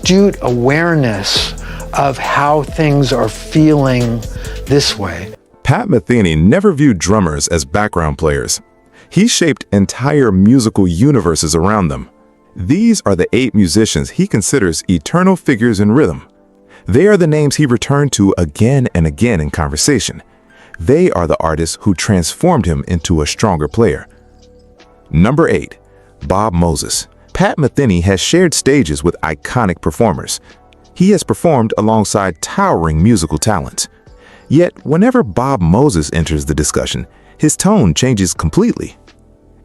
astute awareness of how things are feeling this way. Pat Metheny never viewed drummers as background players. He shaped entire musical universes around them. These are the 8 musicians he considers eternal figures in rhythm. They are the names he returned to again and again in conversation. They are the artists who transformed him into a stronger player. Number 8. Bob Moses. Pat Metheny has shared stages with iconic performers. He has performed alongside towering musical talents. Yet, whenever Bob Moses enters the discussion, his tone changes completely.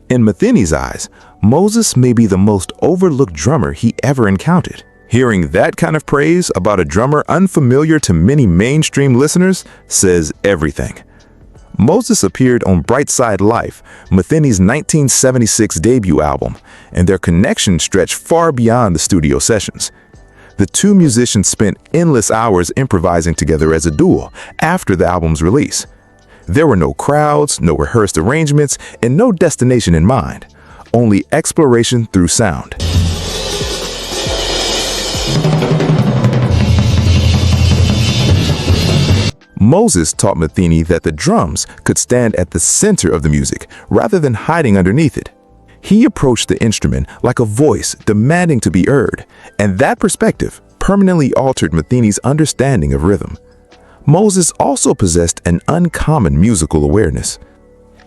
In Metheny's eyes, Moses may be the most overlooked drummer he ever encountered. Hearing that kind of praise about a drummer unfamiliar to many mainstream listeners says everything. Moses appeared on Bright Side Life, Metheny's 1976 debut album, and their connection stretched far beyond the studio sessions. The two musicians spent endless hours improvising together as a duo after the album's release. There were no crowds, no rehearsed arrangements, and no destination in mind, only exploration through sound. Moses taught Metheny that the drums could stand at the center of the music rather than hiding underneath it. He approached the instrument like a voice demanding to be heard, and that perspective permanently altered Metheny's understanding of rhythm. Moses also possessed an uncommon musical awareness.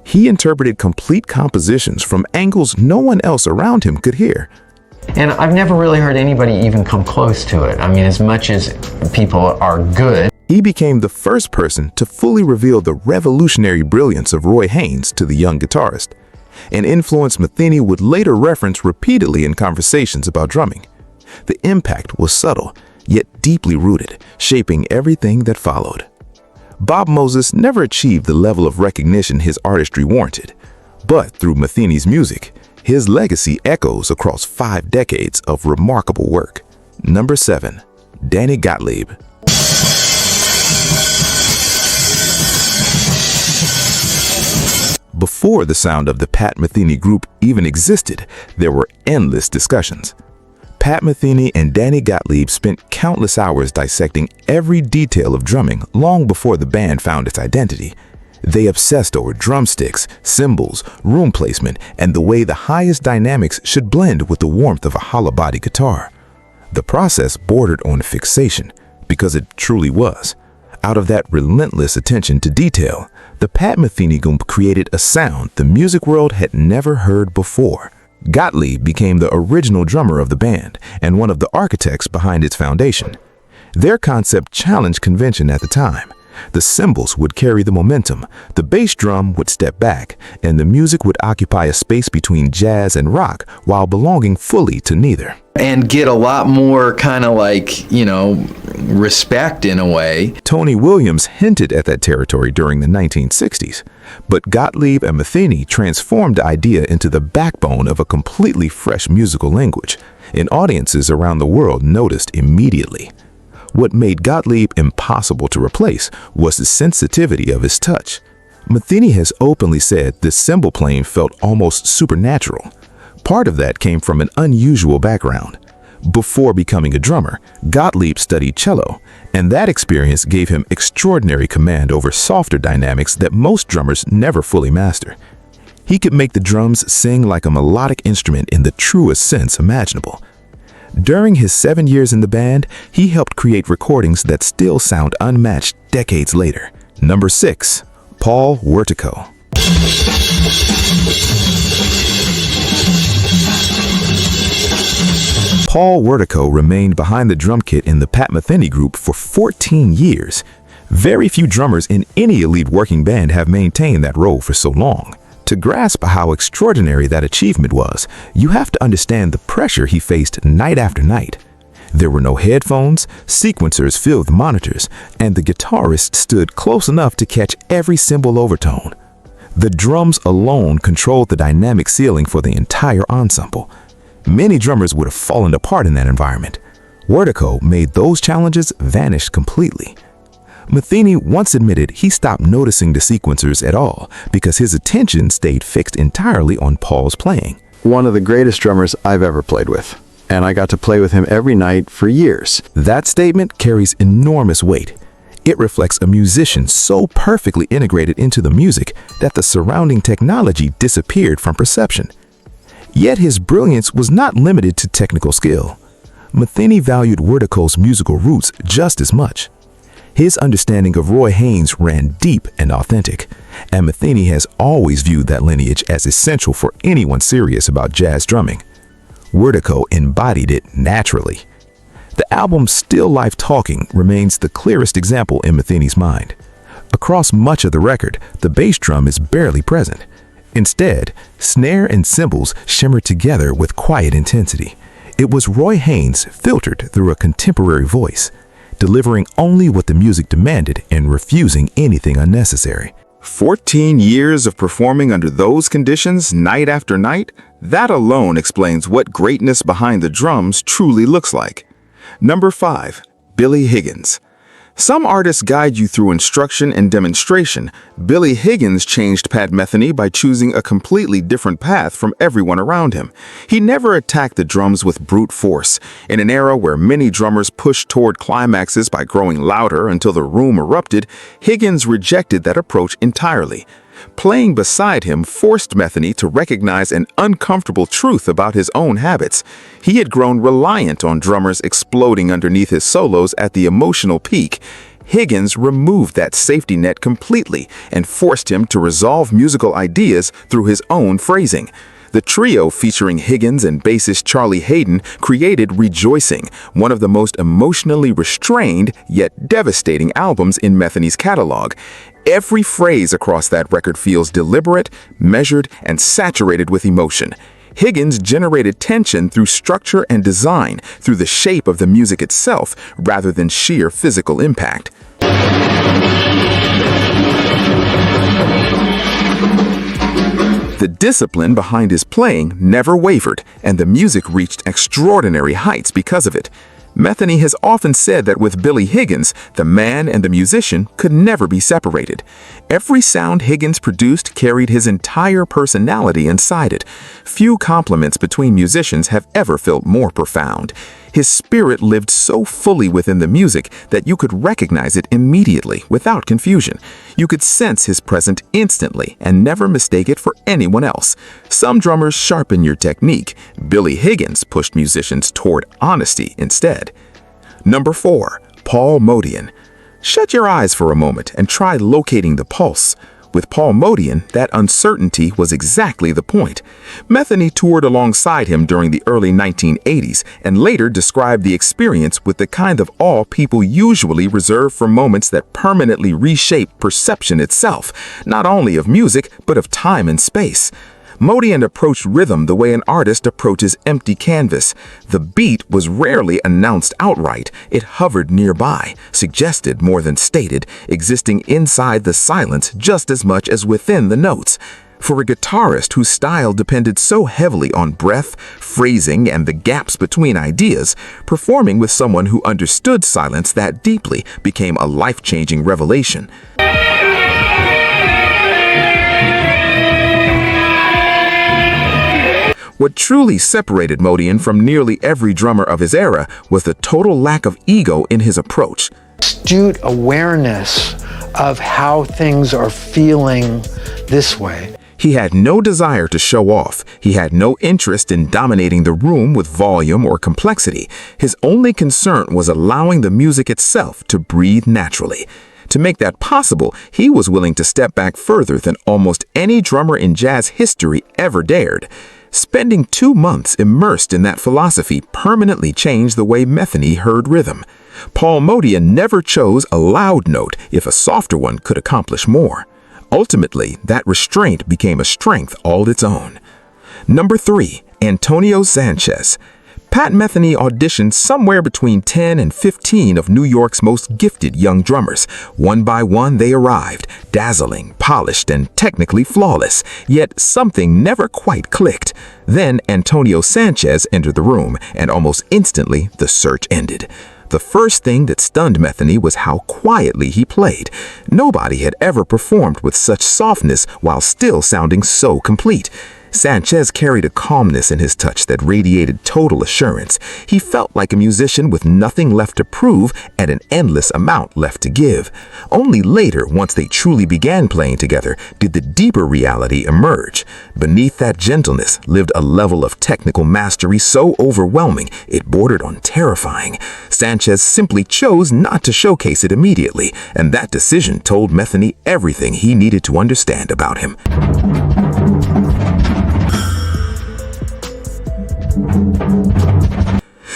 He interpreted complete compositions from angles no one else around him could hear. And I've never really heard anybody even come close to it. I mean, as much as people are good. He became the first person to fully reveal the revolutionary brilliance of Roy Haynes to the young guitarist, an influence Metheny would later reference repeatedly in conversations about drumming. The impact was subtle, yet deeply rooted, shaping everything that followed. Bob Moses never achieved the level of recognition his artistry warranted, but through Metheny's music, his legacy echoes across 5 decades of remarkable work. Number 7. Danny Gottlieb. Before the sound of the Pat Metheny Group even existed, there were endless discussions. Pat Metheny and Danny Gottlieb spent countless hours dissecting every detail of drumming long before the band found its identity. They obsessed over drumsticks, cymbals, room placement, and the way the highest dynamics should blend with the warmth of a hollow body guitar. The process bordered on fixation, because it truly was. Out of that relentless attention to detail, the Pat Metheny Group created a sound the music world had never heard before. Gottlieb became the original drummer of the band and one of the architects behind its foundation. Their concept challenged convention at the time. The cymbals would carry the momentum, the bass drum would step back, and the music would occupy a space between jazz and rock while belonging fully to neither. And get a lot more kind of like, respect in a way. Tony Williams hinted at that territory during the 1960s, but Gottlieb and Metheny transformed the idea into the backbone of a completely fresh musical language, and audiences around the world noticed immediately. What made Gottlieb impossible to replace was the sensitivity of his touch. Metheny has openly said this cymbal playing felt almost supernatural. Part of that came from an unusual background. Before becoming a drummer, Gottlieb studied cello, and that experience gave him extraordinary command over softer dynamics that most drummers never fully master. He could make the drums sing like a melodic instrument in the truest sense imaginable. During his 7 years in the band, he helped create recordings that still sound unmatched decades later. Number 6. Paul Wertico. Paul Wertico remained behind the drum kit in the Pat Metheny Group for 14 years. Very few drummers in any elite working band have maintained that role for so long. To grasp how extraordinary that achievement was, you have to understand the pressure he faced night after night. There were no headphones, sequencers filled the monitors, and the guitarist stood close enough to catch every cymbal overtone. The drums alone controlled the dynamic ceiling for the entire ensemble. Many drummers would have fallen apart in that environment. Wertico made those challenges vanish completely. Metheny once admitted he stopped noticing the sequencers at all because his attention stayed fixed entirely on Paul's playing. One of the greatest drummers I've ever played with. and I got to play with him every night for years. That statement carries enormous weight. It reflects a musician so perfectly integrated into the music that the surrounding technology disappeared from perception. Yet his brilliance was not limited to technical skill. Metheny valued Wertico's musical roots just as much. His understanding of Roy Haynes ran deep and authentic, and Metheny has always viewed that lineage as essential for anyone serious about jazz drumming. Wertico embodied it naturally. The album Still Life Talking remains the clearest example in Metheny's mind. Across much of the record, the bass drum is barely present. Instead, snare and cymbals shimmer together with quiet intensity. It was Roy Haynes filtered through a contemporary voice, delivering only what the music demanded and refusing anything unnecessary. 14 years of performing under those conditions night after night, that alone explains what greatness behind the drums truly looks like. Number 5. Billy Higgins. Some artists guide you through instruction and demonstration. Billy Higgins changed Pat Metheny by choosing a completely different path from everyone around him. He never attacked the drums with brute force. In an era where many drummers pushed toward climaxes by growing louder until the room erupted, Higgins rejected that approach entirely. Playing beside him forced Metheny to recognize an uncomfortable truth about his own habits. He had grown reliant on drummers exploding underneath his solos at the emotional peak. Higgins removed that safety net completely and forced him to resolve musical ideas through his own phrasing. The trio featuring Higgins and bassist Charlie Hayden created Rejoicing, one of the most emotionally restrained yet devastating albums in Metheny's catalog. Every phrase across that record feels deliberate, measured, and saturated with emotion. Higgins generated tension through structure and design, through the shape of the music itself, rather than sheer physical impact. The discipline behind his playing never wavered, and the music reached extraordinary heights because of it. Metheny has often said that with Billy Higgins, the man and the musician could never be separated. Every sound Higgins produced carried his entire personality inside it. Few compliments between musicians have ever felt more profound. His spirit lived so fully within the music that you could recognize it immediately, without confusion. You could sense his presence instantly and never mistake it for anyone else. Some drummers sharpen your technique. Billy Higgins pushed musicians toward honesty instead. Number 4. Paul Motian. Shut your eyes for a moment and try locating the pulse. With Paul Motian, that uncertainty was exactly the point. Metheny toured alongside him during the early 1980s and later described the experience with the kind of awe people usually reserve for moments that permanently reshape perception itself, not only of music, but of time and space. Motian approached rhythm the way an artist approaches empty canvas. The beat was rarely announced outright. It hovered nearby, suggested more than stated, existing inside the silence just as much as within the notes. For a guitarist whose style depended so heavily on breath, phrasing, and the gaps between ideas, performing with someone who understood silence that deeply became a life-changing revelation. What truly separated Motian from nearly every drummer of his era was the total lack of ego in his approach. Astute awareness of how things are feeling this way. He had no desire to show off. He had no interest in dominating the room with volume or complexity. His only concern was allowing the music itself to breathe naturally. To make that possible, he was willing to step back further than almost any drummer in jazz history ever dared. Spending 2 months immersed in that philosophy permanently changed the way Metheny heard rhythm. Paul Motian never chose a loud note if a softer one could accomplish more. Ultimately, that restraint became a strength all its own. Number 3. Antonio Sanchez. Pat Metheny auditioned somewhere between 10 and 15 of New York's most gifted young drummers. One by one, they arrived, dazzling, polished, and technically flawless. Yet something never quite clicked. Then Antonio Sanchez entered the room, and almost instantly, the search ended. The first thing that stunned Metheny was how quietly he played. Nobody had ever performed with such softness while still sounding so complete. Sanchez carried a calmness in his touch that radiated total assurance. He felt like a musician with nothing left to prove and an endless amount left to give. Only later, once they truly began playing together, did the deeper reality emerge. Beneath that gentleness lived a level of technical mastery so overwhelming it bordered on terrifying. Sanchez simply chose not to showcase it immediately, and that decision told Metheny everything he needed to understand about him.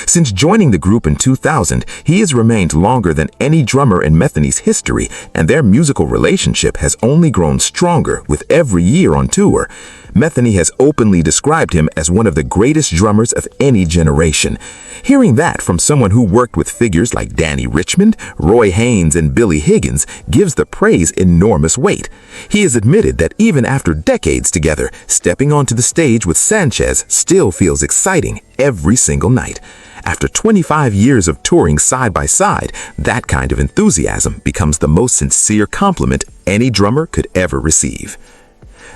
Since joining the group in 2000, he has remained longer than any drummer in Metheny's history, and their musical relationship has only grown stronger with every year on tour. Metheny has openly described him as one of the greatest drummers of any generation. Hearing that from someone who worked with figures like Danny Richmond, Roy Haynes, and Billy Higgins gives the praise enormous weight. He has admitted that even after decades together, stepping onto the stage with Sanchez still feels exciting every single night. After 25 years of touring side by side, that kind of enthusiasm becomes the most sincere compliment any drummer could ever receive.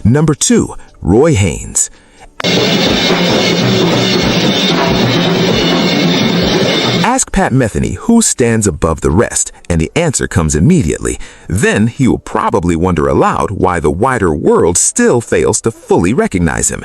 Number 2, Roy Haynes. Ask Pat Metheny who stands above the rest, and the answer comes immediately. Then he will probably wonder aloud why the wider world still fails to fully recognize him.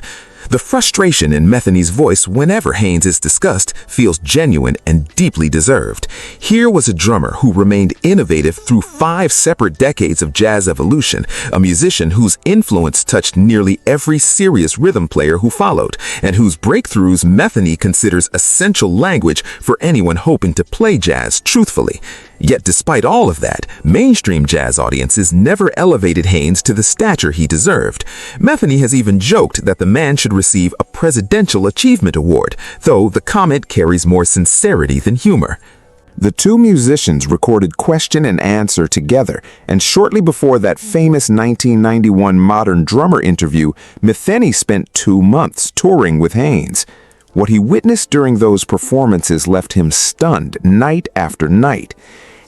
The frustration in Metheny's voice whenever Haynes is discussed feels genuine and deeply deserved. Here was a drummer who remained innovative through 5 separate decades of jazz evolution, a musician whose influence touched nearly every serious rhythm player who followed, and whose breakthroughs Metheny considers essential language for anyone hoping to play jazz truthfully. Yet despite all of that, mainstream jazz audiences never elevated Haynes to the stature he deserved. Metheny has even joked that the man should receive a Presidential Achievement Award, though the comment carries more sincerity than humor. The two musicians recorded Question and Answer together, and shortly before that famous 1991 Modern Drummer interview, Metheny spent 2 months touring with Haynes. What he witnessed during those performances left him stunned night after night.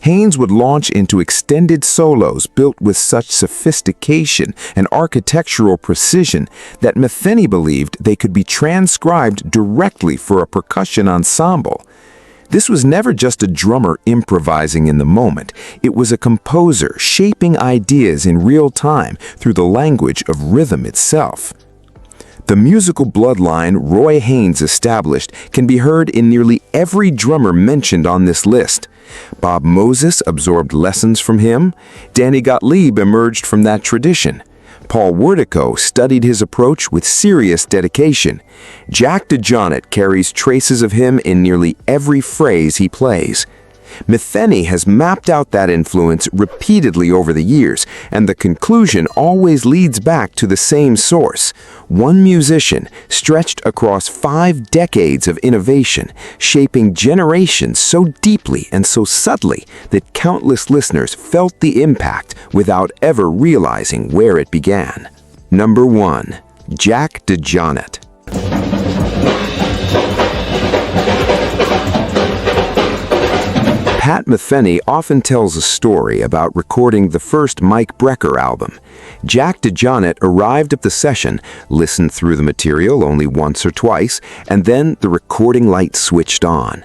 Haynes would launch into extended solos built with such sophistication and architectural precision that Metheny believed they could be transcribed directly for a percussion ensemble. This was never just a drummer improvising in the moment. It was a composer shaping ideas in real time through the language of rhythm itself. The musical bloodline Roy Haynes established can be heard in nearly every drummer mentioned on this list. Bob Moses absorbed lessons from him. Danny Gottlieb emerged from that tradition. Paul Wertico studied his approach with serious dedication. Jack DeJohnette carries traces of him in nearly every phrase he plays. Metheny has mapped out that influence repeatedly over the years, and the conclusion always leads back to the same source. One musician stretched across 5 decades of innovation, shaping generations so deeply and so subtly that countless listeners felt the impact without ever realizing where it began. Number 1. Jack DeJohnette. Pat Metheny often tells a story about recording the first Mike Brecker album. Jack DeJohnette arrived at the session, listened through the material only once or twice, and then the recording light switched on.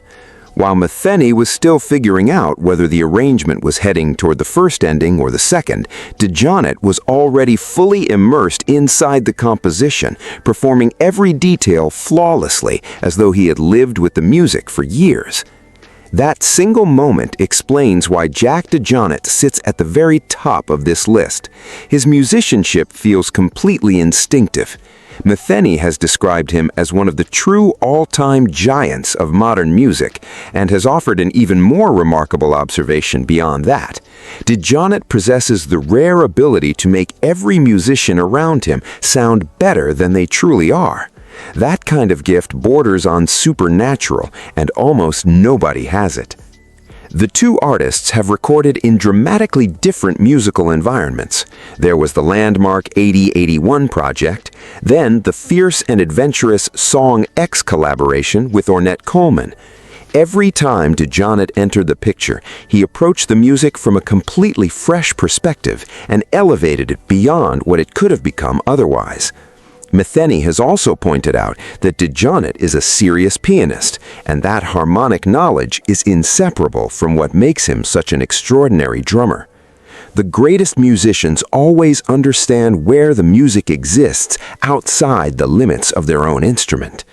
While Metheny was still figuring out whether the arrangement was heading toward the first ending or the second, DeJohnette was already fully immersed inside the composition, performing every detail flawlessly as though he had lived with the music for years. That single moment explains why Jack DeJohnette sits at the very top of this list. His musicianship feels completely instinctive. Metheny has described him as one of the true all-time giants of modern music, and has offered an even more remarkable observation beyond that. DeJohnette possesses the rare ability to make every musician around him sound better than they truly are. That kind of gift borders on supernatural, and almost nobody has it. The two artists have recorded in dramatically different musical environments. There was the landmark 8081 project, then the fierce and adventurous Song X collaboration with Ornette Coleman. Every time DeJohnette entered the picture, he approached the music from a completely fresh perspective and elevated it beyond what it could have become otherwise. Metheny has also pointed out that DeJohnette is a serious pianist, and that harmonic knowledge is inseparable from what makes him such an extraordinary drummer. The greatest musicians always understand where the music exists outside the limits of their own instrument.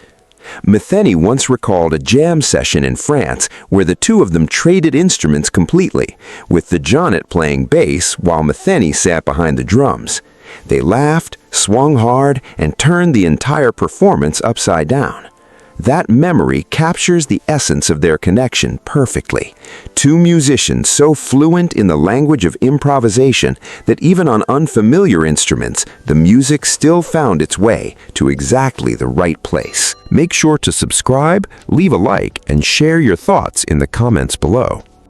Metheny once recalled a jam session in France where the two of them traded instruments completely, with DeJohnette playing bass while Metheny sat behind the drums. They laughed, swung hard, and turned the entire performance upside down. That memory captures the essence of their connection perfectly. Two musicians so fluent in the language of improvisation that even on unfamiliar instruments, the music still found its way to exactly the right place. Make sure to subscribe, leave a like, and share your thoughts in the comments below.